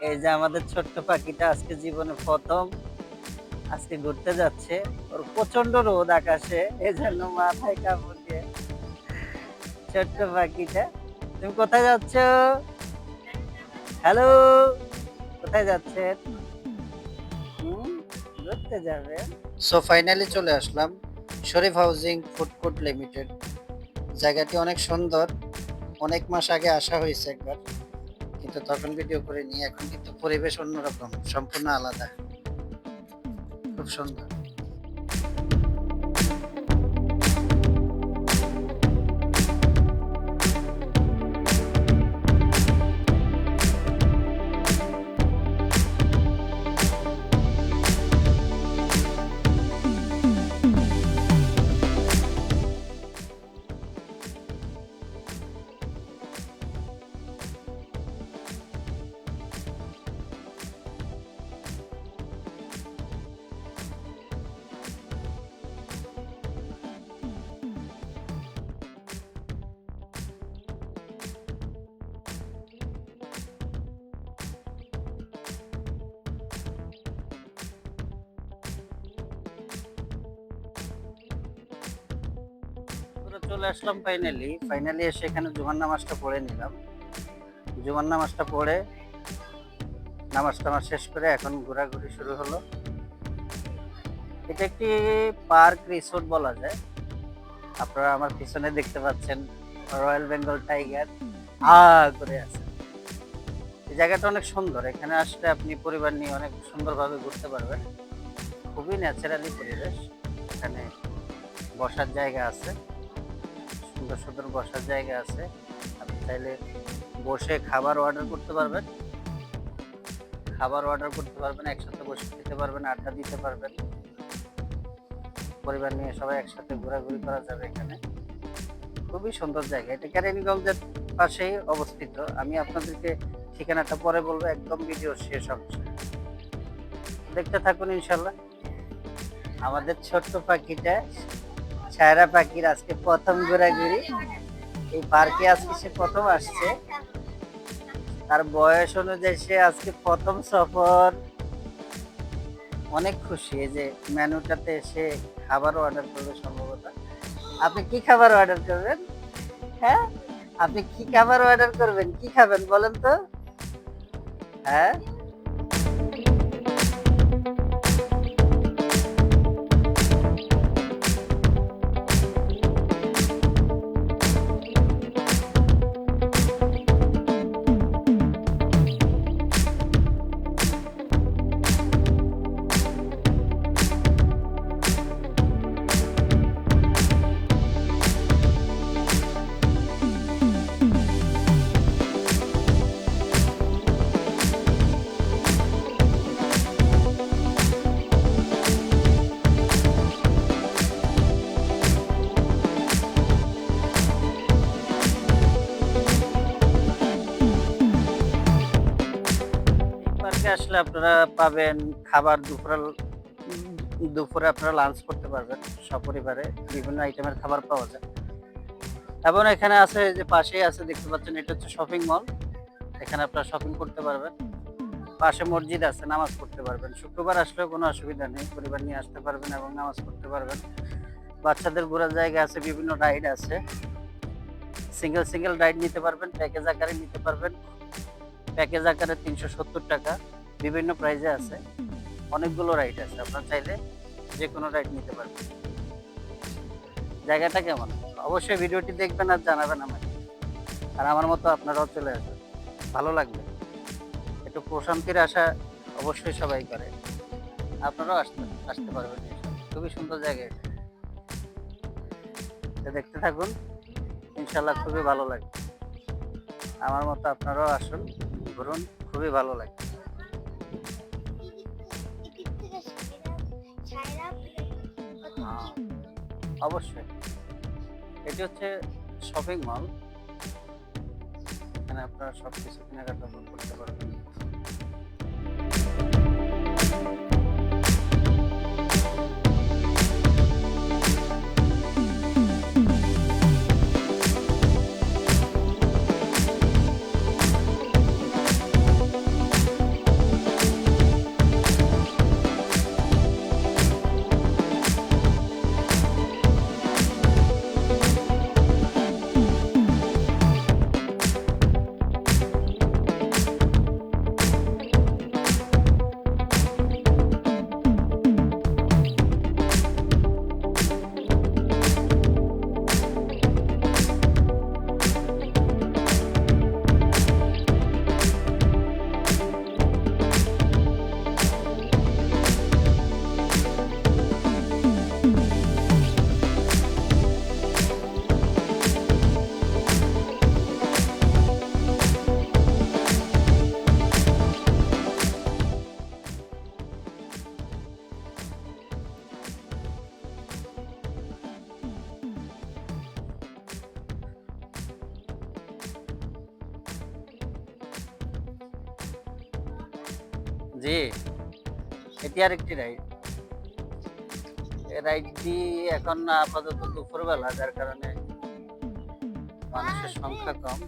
এই যে আমাদের ছোট্ট পাখিটা আজকে জীবনে প্রথম আজকে ঘুরতে যাচ্ছে। ওর প্রচন্ড রোদ আকাশে, এজন্য মাথায় কাপড় দিয়ে। ছোট্ট পাখিটা, তুমি কোথায় যাচ্ছ? হ্যালো, কোথায় যাচ্ছেন? হুম, ঘুরতে যাবেন? সো ফাইনালি চলে আসলাম শরীফ হাউজিং ফুড কোর্ট লিমিটেড। জায়গাটি অনেক সুন্দর। অনেক মাস আগে আসা হয়েছে একবার, কিন্তু তখন ভিডিও করিনি। এখন কিন্তু পরিবেশ অন্যরকম, সম্পূর্ণ আলাদা, খুব সুন্দর। চলে আসলাম ফাইনালি এসে এখানে জুমার নামাজটা পড়ে নিলাম। জুমার নামাজটা পড়ে নামাজ টামাজ শেষ করে এখন ঘোরাঘুরি শুরু হলো। এটা একটি পার্ক রিসোর্ট বলা যায়। আপনারা আমার পিছনে দেখতে পাচ্ছেন রয়্যাল বেঙ্গল টাইগার করে আছে। এই জায়গাটা অনেক সুন্দর। এখানে আসলে আপনি পরিবার নিয়ে অনেক সুন্দরভাবে ঘুরতে পারবেন। খুবই ন্যাচারালি পরিবেশ। এখানে বসার জায়গা আছে, সুন্দর সুন্দর বসার জায়গা আছে। আপনি চাইলে বসে খাবার অর্ডার করতে পারবেন, একসাথে বসে খেতে পারবেন, আড্ডা দিতে পারবেন। পরিবার নিয়ে সবাই একসাথে ঘোরাঘুরি করা যাবে এখানে। খুবই সুন্দর জায়গা। এটা ক্যানিংগঞ্জের পাশেই অবস্থিত। আমি আপনাদেরকে ঠিকানাটা পরে বলবো, একদম ভিডিও শেষ অংশে। দেখতে থাকুন ইনশাল্লাহ। আমাদের ছোট্ট পাখিটা, ছায়রা পাখির আজকে প্রথম ঘোরাঘুরি। এই পার্কে আজকে সে প্রথম আসছে। তার বয়স অনুযায়ী সে আজকে প্রথম সফর। অনেক খুশি। এই যে মেনুটাতে এসে খাবারও অর্ডার করবে সম্ভবত। আপনি কি খাবার অর্ডার করবেন? হ্যাঁ, আপনি কি খাবার অর্ডার করবেন? কি খাবেন বলেন তো? হ্যাঁ, পার্কে আসলে আপনারা পাবেন খাবার। দুপুরে আপনারা লাঞ্চ করতে পারবেন সপরিবারে। বিভিন্ন আইটেমের খাবার পাওয়া যায়। এবং এখানে আছে, যে পাশেই আছে দেখতে পাচ্ছেন, এটা হচ্ছে শপিং মল। এখানে আপনারা শপিং করতে পারবেন। পাশে মসজিদ আছে, নামাজ পড়তে পারবেন। শুক্রবার আসলেও কোনো অসুবিধা নেই, পরিবার নিয়ে আসতে পারবেন এবং নামাজ পড়তে পারবেন। বাচ্চাদের ঘোরার জায়গা আছে, বিভিন্ন রাইড আছে। সিঙ্গেল রাইড নিতে পারবেন, প্যাকেজ আকারে নিতে পারবেন। প্যাকেজ আকারে ৩৭০ টাকা, বিভিন্ন প্রাইজে আছে। অনেকগুলো রাইড আছে, আপনার চাইলে যে কোনো রাইড নিতে পারবেন। জায়গাটা কেমন অবশ্যই ভিডিওটি দেখবেন আর জানাবেন আমাকে। আর আমার মতো আপনারাও চলে আসবেন, ভালো লাগবে। একটু প্রশান্তির আশা অবশ্যই সবাই করে। আপনারাও আসতে পারবেন ইনশাল্লাহ। খুবই সুন্দর জায়গা এটা। তো দেখতে থাকুন, ইনশাল্লাহ খুবই ভালো লাগবে। আমার মতো আপনারাও আসুন, ঘুরুন, খুবই ভালো লাগবে। হ্যাঁ, অবশ্যই। এটি হচ্ছে শপিং মল। এখানে আপনারা সবকিছু কেনাকাটা করতে পারবেন। জি, এটি আরেকটি রাইড। এই রাইডটি এখন আপাতত দুপুরবেলা, যার কারণে মানুষের সংখ্যা কম,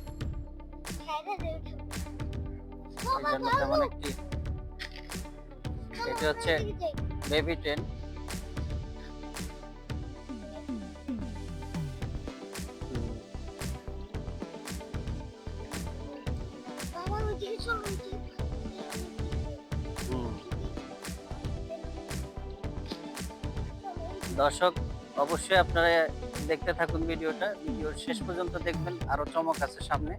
এই জন্য তেমন একটি। এটা হচ্ছে বেবি ট্রেন। দর্শক, অবশ্যই আপনারা দেখতে থাকুন ভিডিওটা। ভিডিওর শেষ পর্যন্ত দেখবেন, আরো চমক আছে সামনে,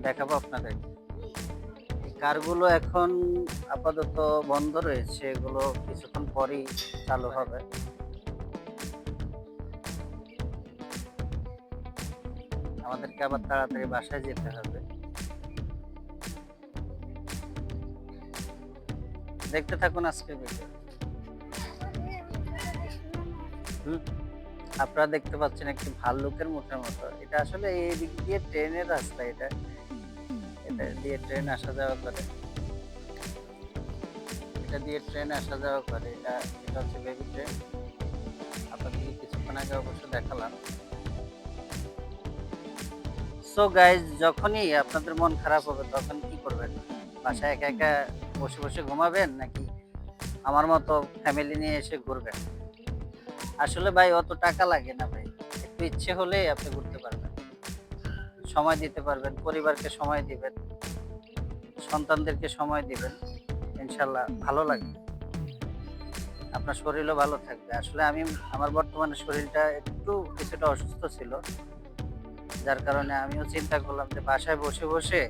দেখাবো আপনাদের। এই কারগুলো এখন আপাতত বন্ধ রয়েছে, এগুলো কিছুক্ষণ পরেই চালু হবে। আমাদেরকে আবার তাড়াতাড়ি বাসায় যেতে হবে। দেখতে থাকুন আজকের ভিডিও। আপনারা দেখতে পাচ্ছেন একটি ভাল্লুকের মুখের মতো। এটা আসলে এই দিক দিয়ে ট্রেনের রাস্তা, এটা দিয়ে ট্রেন আসা যাওয়া করে। এটা দিয়ে ট্রেন আসা যাওয়া করে। এটা হচ্ছে বেবি ট্রেন। আপনাদেরকে কিছুক্ষণ আগে অবশ্য দেখালাম। সো গাইজ, যখনই আপনাদের মন খারাপ হবে তখন কি করবেন? বাসায় একা একা বসে বসে ঘুমাবেন, নাকি আমার মতো ফ্যামিলি নিয়ে এসে ঘুরবেন? আসলে ভাই অত টাকা লাগে না ভাই, একটু ইচ্ছে হলেই আপনি ঘুরতে পারবেন, সময় দিতে পারবেন, পরিবারকে সময় দিবেন, সন্তানদেরকে সময় দিবেন, ইনশাল্লাহ ভালো লাগবে, আপনার শরীরও ভালো থাকবে। আসলে আমার বর্তমানে শরীরটা কিছুটা অসুস্থ ছিল, যার কারণে আমিও চিন্তা করলাম যে বাসায় বসে বসে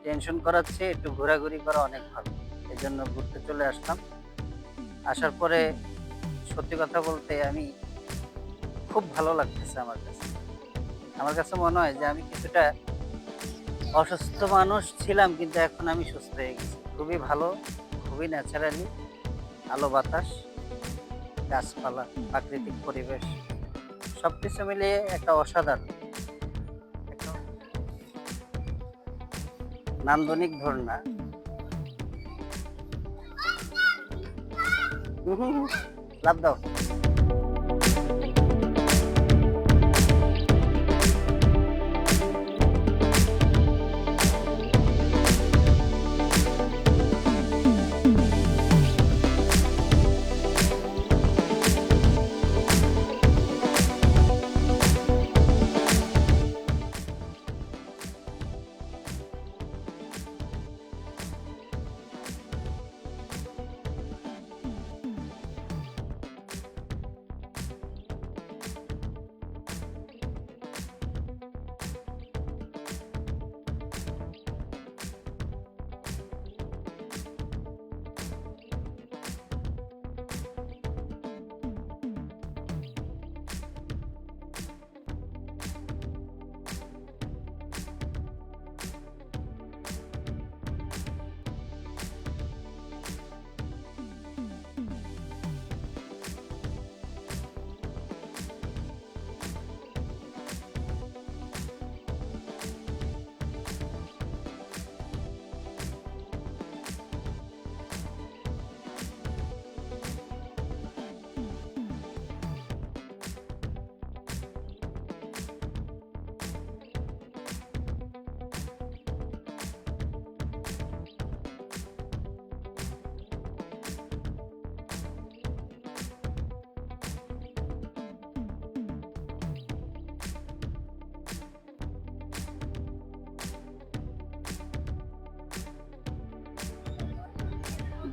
টেনশন করাচ্ছে, একটু ঘোরাঘুরি করা অনেক ভালো। এই জন্য ঘুরতে চলে আসলাম। আসার পরে সত্যি কথা বলতে আমি খুব ভালো লাগতেছে। আমার কাছে মনে হয় যে আমি কিছুটা অসুস্থ মানুষ ছিলাম, কিন্তু এখন আমি সুস্থ হয়ে গেছি। খুবই ভালো, খুবই ন্যাচারালি, আলো বাতাস, গাছপালা, প্রাকৃতিক পরিবেশ, সবকিছু মিলিয়ে একটা অসাধারণ, একটা নান্দনিক ঝর্ণা। লাভ দাও।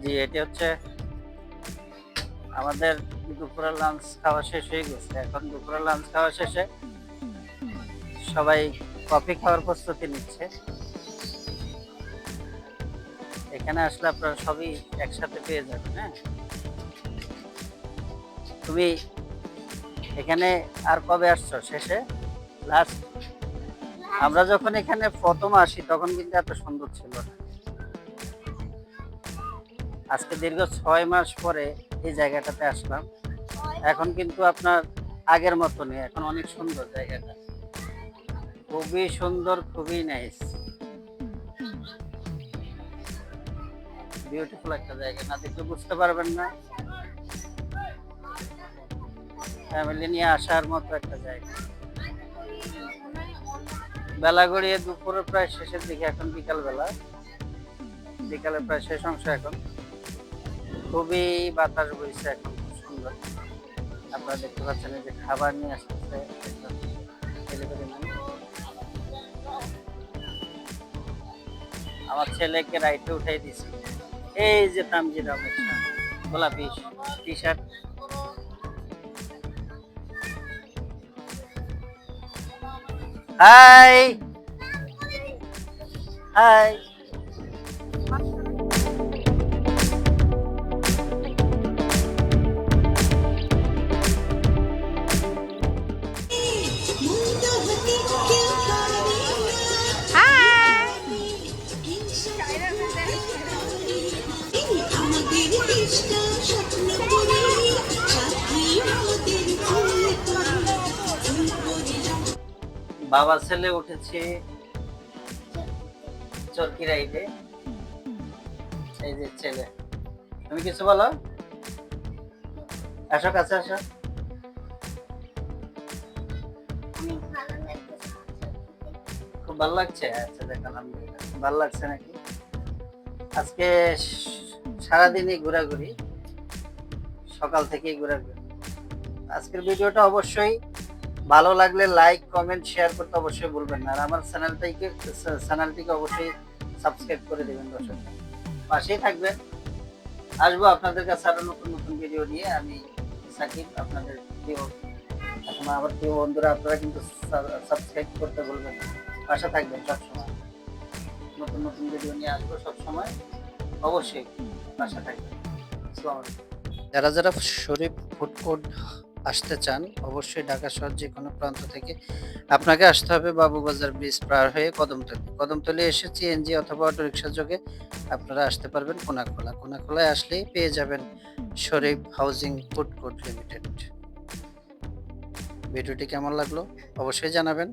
জি, এটি হচ্ছে আমাদের দুপুরের লাঞ্চ খাওয়া শেষ হয়ে গেছে। এখন দুপুরের লাঞ্চ খাওয়া শেষে সবাই কফি খাওয়ার প্রস্তুতি নিচ্ছে। এখানে আসলে আপনারা সবই একসাথে পেয়ে যাবেন। হ্যাঁ, তুমি এখানে আর কবে আসছো শেষে? লাস্ট আমরা যখন এখানে প্রথম আসি তখন কিন্তু এত সুন্দর ছিল না। আজকে দীর্ঘ 6 মাস পরে এই জায়গাটাতে আসলাম। এখন কিন্তু আপনার আগের মতো নেই, এখন অনেক সুন্দর জায়গাটা, খুবই সুন্দর, খুবই নাইস। বিউটিফুল একটা জায়গা, না দেখলে বুঝতে পারবেন না। ফ্যামিলি নিয়ে আসার মতো একটা জায়গা। বেলা গড়িয়ে দুপুরে প্রায় শেষের দিকে, এখন বিকাল বেলা, বিকালের প্রায় শেষ অংশ এখন। খুবই বাতাস বইছে এখন, খুব সুন্দর। আপনারা দেখতে পাচ্ছেন এই যে খাবার নিয়ে আসতেছে ডেলিভারি ম্যান। আমার ছেলেকে রাইটে উঠাই দিছি। এই যে তামজিদ আহমেদ শাহ, গোলাপি টি শার্ট। High high. বাবা ছেলে উঠেছে চরকি রাইডে। এই যে ছেলে, তুমি কিছু বলো। আসো কাছে আসো। খুব ভালো লাগছে? আচ্ছা দেখ, আলহামদুলিল্লাহ ভালো লাগছে নাকি? আজকে সারাদিনই ঘোরাঘুরি, সকাল থেকেই ঘোরাঘুরি। আজকের ভিডিওটা অবশ্যই ভালো লাগলে লাইক কমেন্ট শেয়ার করতে অবশ্যই ভুলবেন না। আর আমার চ্যানেলটিকে অবশ্যই সাবস্ক্রাইব করে দেবেন দর্শক, পাশেই থাকবেন। আসবো আপনাদের কাছে আরো নতুন নতুন ভিডিও নিয়ে। আমি সাকিব, আপনাদের প্রিয়। এখন আমার প্রিয় বন্ধুরা, আপনারা কিন্তু সাবস্ক্রাইব করতে ভুলবেন না, পাশে থাকবেন সবসময়। নতুন নতুন ভিডিও নিয়ে আসবো সবসময়, অবশ্যই পাশে থাকবেন। আসসালামু আলাইকুম। যারা যারা শরীফ ফুড কোর্ট আসতে চান, অবশ্যই ঢাকা শহর যে কোনো প্রান্ত থেকে আপনাকে আসতে হবে বাবুবাজার ব্রিজ পার হয়ে কদমতলী। কদমতলী এসে সিএনজি অথবা অটোরিকশা যোগে আপনারা আসতে পারবেন কোনাখোলা। কোনাখোলায় আসলেই পেয়ে যাবেন শরীফ হাউজিং ফুড কোর্ট লিমিটেড। ভিডিওটি কেমন লাগলো অবশ্যই জানাবেন।